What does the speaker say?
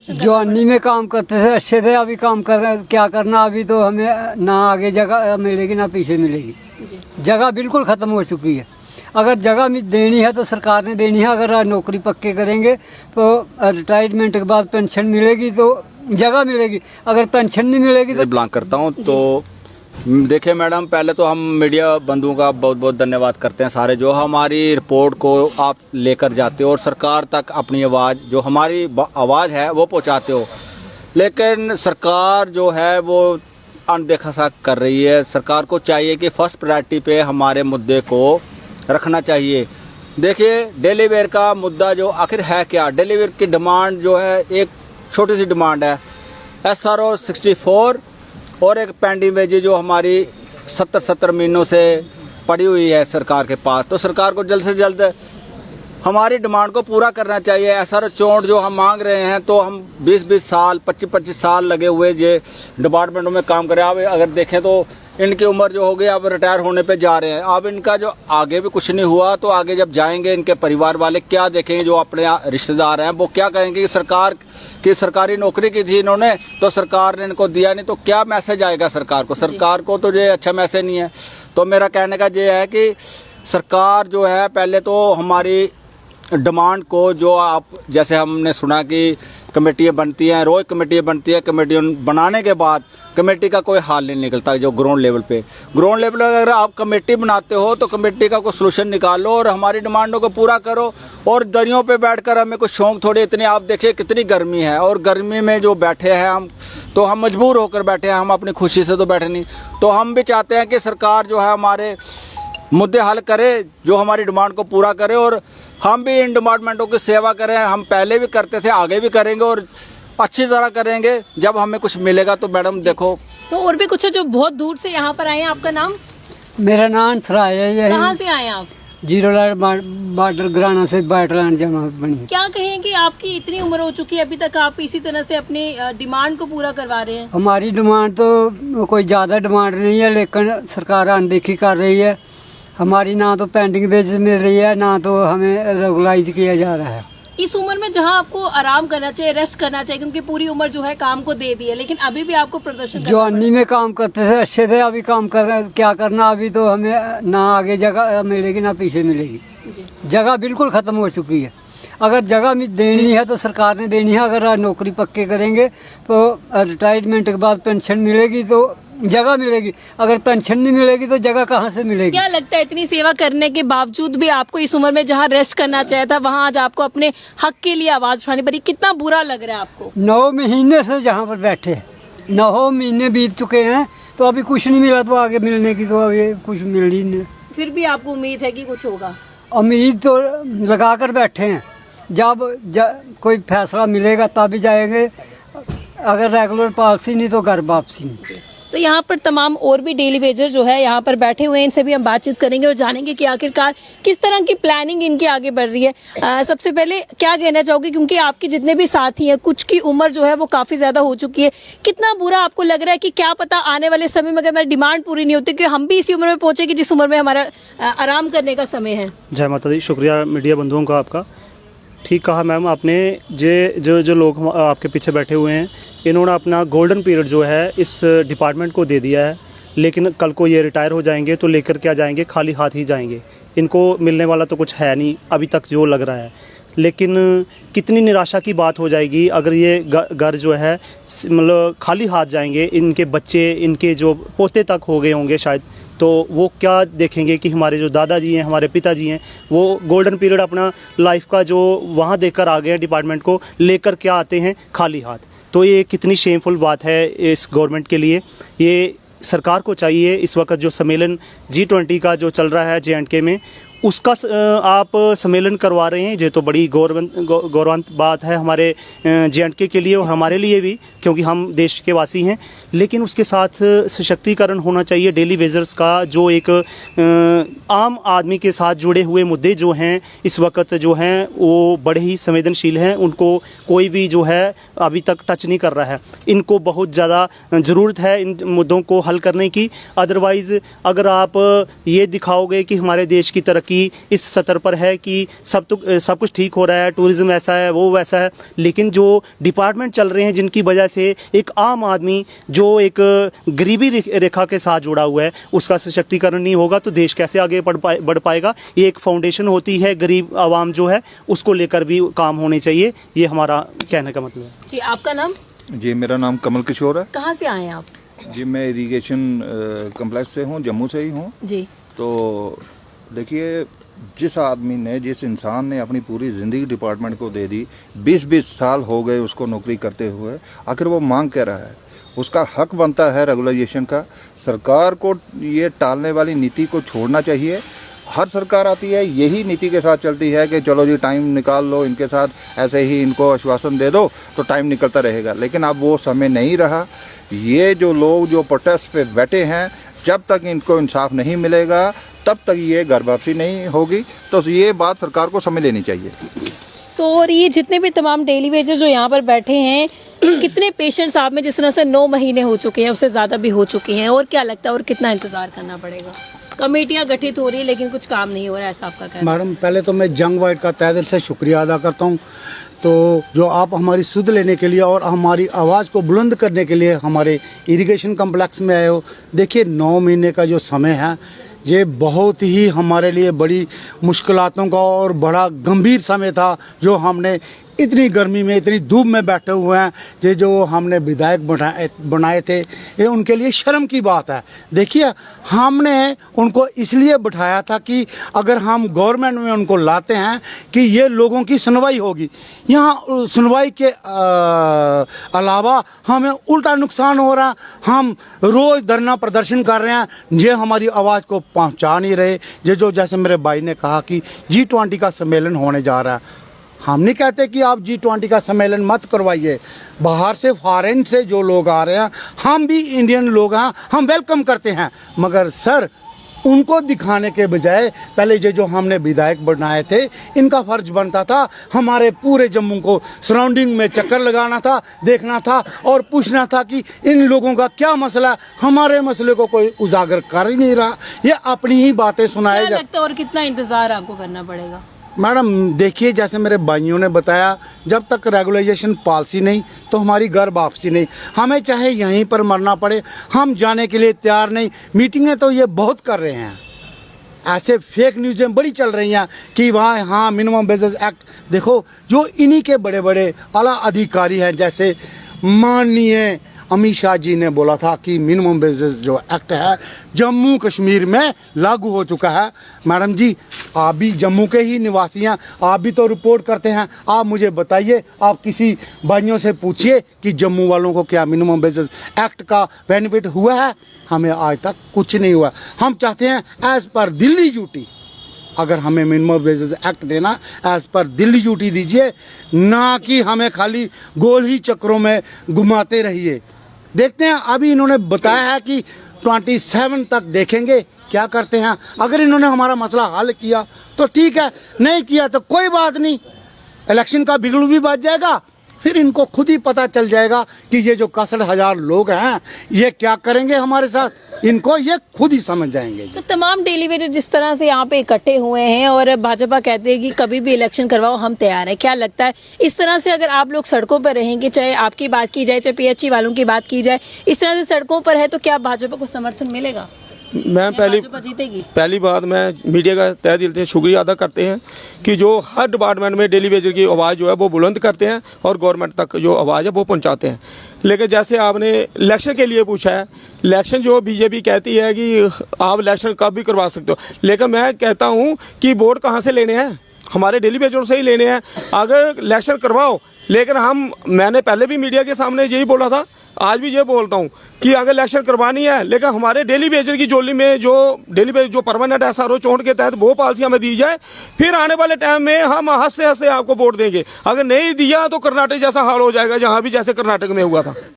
जवानी में काम करते थे, अच्छे थे। अभी काम कर क्या करना, अभी तो हमें ना आगे जगह मिलेगी ना पीछे मिलेगी। जगह बिल्कुल खत्म हो चुकी है। अगर जगह देनी है तो सरकार ने देनी है। अगर नौकरी पक्के करेंगे तो रिटायरमेंट के बाद पेंशन मिलेगी तो जगह मिलेगी। अगर पेंशन नहीं मिलेगी तो बिलोंग करता हूँ। तो देखिए मैडम, पहले तो हम मीडिया बंधुओं का बहुत बहुत धन्यवाद करते हैं सारे, जो हमारी रिपोर्ट को आप लेकर जाते हो और सरकार तक अपनी आवाज़, जो हमारी आवाज़ है वो पहुंचाते हो। लेकिन सरकार जो है वो अनदेखा सा कर रही है। सरकार को चाहिए कि फर्स्ट प्रायोरिटी पे हमारे मुद्दे को रखना चाहिए। देखिए, डेली वेयर का मुद्दा जो आखिर है क्या, डेली वेयर की डिमांड जो है एक छोटी सी डिमांड है, SRO 64 और एक पेंडिंग वेज जो हमारी 70 महीनों से पड़ी हुई है सरकार के पास। तो सरकार को जल्द से जल्द हमारी डिमांड को पूरा करना चाहिए। SRO 64 जो हम मांग रहे हैं, तो हम 20-20 साल 25-25 साल लगे हुए ये डिपार्टमेंटों में काम करें। अब अगर देखें तो इनकी उम्र जो हो गई, अब रिटायर होने पे जा रहे हैं। अब इनका जो आगे भी कुछ नहीं हुआ, तो आगे जब जाएंगे इनके परिवार वाले क्या देखेंगे, जो अपने रिश्तेदार हैं वो क्या कहेंगे कि सरकार की सरकारी नौकरी की थी इन्होंने तो सरकार ने इनको दिया नहीं, तो क्या मैसेज आएगा सरकार को। सरकार को तो ये अच्छा मैसेज नहीं है। तो मेरा कहने का ये है कि सरकार जो है पहले तो हमारी डिमांड को, जो आप जैसे हमने सुना कि कमेटियाँ बनती हैं, रोज़ कमेटियाँ बनती है, कमेटी बनाने के बाद कमेटी का कोई हाल नहीं निकलता। जो ग्राउंड लेवल पे अगर आप कमेटी बनाते हो तो कमेटी का कोई सलूशन निकालो और हमारी डिमांडों को पूरा करो। और दरियों पे बैठकर हमें कुछ शौक थोड़ी, इतनी आप देखिए कितनी गर्मी है, और गर्मी में जो बैठे हैं हम, तो हम मजबूर होकर बैठे हैं, हम अपनी खुशी से तो बैठे नहीं। तो हम भी चाहते हैं कि सरकार जो है हमारे मुद्दे हल करे, जो हमारी डिमांड को पूरा करे, और हम भी इन डिपार्टमेंटों की सेवा करें। हम पहले भी करते थे, आगे भी करेंगे और अच्छी तरह करेंगे। जब हमें कुछ मिलेगा तो मैडम देखो। तो और भी कुछ है जो बहुत दूर से यहाँ पर आए हैं। आपका नाम? मेरा नाम सराय है। कहाँ से आए हैं आप? जीरो लाइन बॉर्डर ग्राना से बाटलान जमा बनी। क्या कहें कि आपकी इतनी उम्र हो चुकी है, अभी तक आप इसी तरह से अपनी डिमांड को पूरा करवा रहे हैं? हमारी डिमांड तो कोई ज्यादा डिमांड नहीं है, लेकिन सरकार अनदेखी कर रही है हमारी। ना तो पेंडिंग बेसिस मिल रही है, ना तो हमें रेगुलाइज किया जा रहा है। इस उम्र में जहां आपको आराम करना चाहिए, रेस्ट करना चाहिए, क्योंकि पूरी उम्र जो है काम को दे दी है, लेकिन अभी भी आपको प्रदर्शन करना जवानी में काम करते थे, अच्छे थे। अभी काम कर क्या करना, अभी तो हमें ना आगे जगह मिलेगी ना पीछे मिलेगी। जगह बिल्कुल खत्म हो चुकी है। अगर जगह देनी है तो सरकार ने देनी है। अगर नौकरी पक्के करेंगे तो रिटायरमेंट के बाद पेंशन मिलेगी तो जगह मिलेगी। अगर पेंशन नहीं मिलेगी तो जगह कहाँ से मिलेगी? क्या लगता है, इतनी सेवा करने के बावजूद भी आपको इस उम्र में जहाँ रेस्ट करना चाहिए था, वहाँ आज आपको अपने हक के लिए आवाज उठानी पड़ी? कितना बुरा लग रहा है आपको? 9 महीने से जहाँ पर बैठे, 9 महीने बीत चुके हैं, तो अभी कुछ नहीं मिला। तो आगे मिलने की तो अभी कुछ मिल ही नहीं। फिर भी आपको उम्मीद है कि कुछ होगा? उम्मीद तो लगा कर बैठे हैं। जब कोई फैसला मिलेगा तभी जाएंगे। अगर रेगुलर पॉलिसी नहीं तो घर वापसी नहीं। तो यहाँ पर तमाम और भी डेली वेजर जो है यहाँ पर बैठे हुए हैं, इनसे भी हम बातचीत करेंगे और जानेंगे कि आखिरकार किस तरह की प्लानिंग इनकी आगे बढ़ रही है। सबसे पहले क्या कहना चाहोगे, क्योंकि आपके जितने भी साथी हैं, कुछ की उम्र जो है वो काफी ज्यादा हो चुकी है, कितना बुरा आपको लग रहा है कि क्या पता आने वाले समय में अगर हमारी डिमांड पूरी नहीं होती कि हम भी इसी उम्र में पहुंचे कि जिस उम्र में हमारा आराम करने का समय है? जय माता दी। शुक्रिया मीडिया बंधुओं का आपका। ठीक कहा मैम आपने। जो लोग आपके पीछे बैठे हुए हैं, इन्होंने अपना गोल्डन पीरियड जो है इस डिपार्टमेंट को दे दिया है, लेकिन कल को ये रिटायर हो जाएंगे तो लेकर क्या जाएंगे? खाली हाथ ही जाएंगे। इनको मिलने वाला तो कुछ है नहीं अभी तक जो लग रहा है। लेकिन कितनी निराशा की बात हो जाएगी अगर ये घर जो है मतलब खाली हाथ जाएंगे। इनके बच्चे, इनके जो पोते तक हो गए होंगे शायद, तो वो क्या देखेंगे कि हमारे जो दादाजी हैं, हमारे पिताजी हैं, वो गोल्डन पीरियड अपना लाइफ का जो वहाँ देकर आ गए हैं, डिपार्टमेंट को लेकर क्या आते हैं? खाली हाथ। तो ये कितनी शेमफुल बात है इस गवर्नमेंट के लिए। ये सरकार को चाहिए इस वक्त जो सम्मेलन G20 का जो चल रहा है J&K में, उसका आप सम्मेलन करवा रहे हैं। ये तो बड़ी गौरवंत बात है हमारे J&K के लिए और हमारे लिए भी, क्योंकि हम देश के वासी हैं। लेकिन उसके साथ सशक्तिकरण होना चाहिए डेली वेजर्स का, जो एक आम आदमी के साथ जुड़े हुए मुद्दे जो हैं इस वक्त जो हैं वो बड़े ही संवेदनशील हैं। उनको कोई भी जो है अभी तक टच नहीं कर रहा है। इनको बहुत ज़्यादा ज़रूरत है इन मुद्दों को हल करने की। अदरवाइज़ अगर आप ये दिखाओगे कि हमारे देश की तरक्की इस स्तर पर है कि सब कुछ ठीक हो रहा है, टूरिज़्म ऐसा है, वो वैसा है, लेकिन जो डिपार्टमेंट चल रहे हैं जिनकी वजह से एक आम आदमी जो एक गरीबी रेखा के साथ जुड़ा हुआ है उसका सशक्तिकरण नहीं होगा तो देश कैसे आगे बढ़ पाएगा। ये एक फाउंडेशन होती है, गरीब आवाम जो है उसको लेकर भी काम होने चाहिए, ये हमारा कहने का मतलब है। जी, आपका नाम? जी, मेरा नाम कमल किशोर है। कहाँ से आए हैं आप? जी, मैं इरिगेशन कम्प्लेक्स से हूँ, जम्मू से ही हूँ। जी। तो देखिए, जिस आदमी ने, जिस इंसान ने अपनी पूरी ज़िंदगी डिपार्टमेंट को दे दी, 20-20 साल हो गए उसको नौकरी करते हुए, आखिर वो मांग कह रहा है, उसका हक बनता है रेगुलाइजेशन का। सरकार को ये टालने वाली नीति को छोड़ना चाहिए। हर सरकार आती है यही नीति के साथ चलती है कि चलो जी टाइम निकाल लो, इनके साथ ऐसे ही इनको आश्वासन दे दो तो टाइम निकलता रहेगा। लेकिन अब वो समय नहीं रहा। ये जो लोग जो प्रोटेस्ट पे बैठे हैं, जब तक इनको इंसाफ नहीं मिलेगा तब तक ये घर वापसी नहीं होगी। तो ये बात सरकार को समझ लेनी चाहिए। तो और ये जितने भी तमाम डेली वेजर जो यहाँ पर बैठे हैं, कितने पेशेंट्स आप में, जिस तरह से 9 महीने हो चुके हैं, उससे ज्यादा भी हो चुके हैं, और क्या लगता है और कितना इंतजार करना पड़ेगा? कमेटियां गठित हो रही है लेकिन कुछ काम नहीं हो रहा है, ऐसा आपका कहना? मैडम, पहले तो मैं जंग वाइट का तहे दिल से शुक्रिया अदा करता हूँ। तो जो आप हमारी सुध लेने के लिए और हमारी आवाज़ को बुलंद करने के लिए हमारे इरिगेशन कम्प्लेक्स में आए हो। देखिए, 9 महीने का जो समय है ये बहुत ही हमारे लिए बड़ी मुश्किलातों का और बड़ा गंभीर समय था, जो हमने इतनी गर्मी में, इतनी धूप में बैठे हुए हैं। ये जो हमने विधायक बनाए थे, ये उनके लिए शर्म की बात है। देखिए, हमने उनको इसलिए बिठाया था कि अगर हम गवर्नमेंट में उनको लाते हैं कि ये लोगों की सुनवाई होगी। यहाँ सुनवाई के अलावा हमें उल्टा नुकसान हो रहा है। हम रोज़ धरना प्रदर्शन कर रहे हैं, ये हमारी आवाज़ को पहुँचा नहीं रहे। ये जो जैसे मेरे भाई ने कहा कि G20 का सम्मेलन होने जा रहा है, हम नहीं कहते कि आप G20 का सम्मेलन मत करवाइए। बाहर से, फॉरेन से जो लोग आ रहे हैं, हम भी इंडियन लोग हैं, हम वेलकम करते हैं। मगर सर, उनको दिखाने के बजाय पहले ये जो हमने विधायक बनाए थे, इनका फर्ज बनता था हमारे पूरे जम्मू को सराउंडिंग में चक्कर लगाना था, देखना था और पूछना था कि इन लोगों का क्या मसला है। हमारे मसले को कोई उजागर कर ही नहीं रहा, ये अपनी ही बातें सुनाए क्या लगता है और कितना इंतजार आपको करना पड़ेगा? मैडम देखिए, जैसे मेरे भाइयों ने बताया, जब तक रेगुलाइजेशन पॉलिसी नहीं तो हमारी घर वापसी नहीं। हमें चाहे यहीं पर मरना पड़े, हम जाने के लिए तैयार नहीं। मीटिंगें तो ये बहुत कर रहे हैं, ऐसे फेक न्यूज़ें बड़ी चल रही हैं कि वहाँ हाँ मिनिमम वेजेस एक्ट। देखो, जो इन्हीं के बड़े बड़े आला अधिकारी हैं, जैसे माननीय अमित शाह जी ने बोला था कि मिनिमम वेजेस जो एक्ट है जम्मू कश्मीर में लागू हो चुका है। मैडम जी, आप भी जम्मू के ही निवासी हैं, आप भी तो रिपोर्ट करते हैं। आप मुझे बताइए, आप किसी भाइयों से पूछिए कि जम्मू वालों को क्या मिनिमम वेजेस एक्ट का बेनिफिट हुआ है? हमें आज तक कुछ नहीं हुआ। हम चाहते हैं एज पर दिल्ली ड्यूटी, अगर हमें मिनिमम वेजेस एक्ट देना, एज पर दिल्ली ड्यूटी दीजिए, ना कि हमें खाली गोल ही चक्रों में घुमाते रहिए। देखते हैं, अभी इन्होंने बताया है कि 27 तक देखेंगे क्या करते हैं। अगर इन्होंने हमारा मसला हल किया तो ठीक है, नहीं किया तो कोई बात नहीं, इलेक्शन का बिगड़ू भी बच जाएगा। फिर इनको खुद ही पता चल जाएगा कि ये जो 61,000 लोग हैं ये क्या करेंगे हमारे साथ, इनको ये खुद ही समझ जाएंगे। तो तमाम डेली वेजर जिस तरह से यहाँ पे इकट्ठे हुए हैं और भाजपा कहते हैं कि कभी भी इलेक्शन करवाओ, हम तैयार हैं, क्या लगता है इस तरह से अगर आप लोग सड़कों पर रहेंगे, चाहे आपकी बात की जाए, चाहे PHC वालों की बात की जाए, इस तरह से सड़कों पर है तो क्या भाजपा को समर्थन मिलेगा? मैं पहली बात मैं मीडिया का तहे दिल से शुक्रिया अदा करते हैं कि जो हर डिपार्टमेंट में डेली वेजर की आवाज़ जो है वो बुलंद करते हैं और गवर्नमेंट तक जो आवाज़ है वो पहुंचाते हैं। लेकिन जैसे आपने इलेक्शन के लिए पूछा है, इलेक्शन जो बीजेपी कहती है कि आप इलेक्शन कब भी करवा सकते हो, लेकिन मैं कहता हूँ कि वोट कहाँ से लेने हैं, हमारे डेली वेजर से ही लेने हैं। अगर इलेक्शन करवाओ, लेकिन मैंने पहले भी मीडिया के सामने यही बोला था, आज भी ये बोलता हूँ कि अगर इलेक्शन करवानी है, लेकिन हमारे डेली वेजर की जोली में जो डेली वेजर जो परमानेंट SRO चौंट के तहत वो पॉलिसी हमें दी जाए, फिर आने वाले टाइम में हम हंसते हंसते आपको वोट देंगे। अगर नहीं दिया तो कर्नाटक जैसा हाल हो जाएगा, जहाँ भी जैसे कर्नाटक में हुआ था।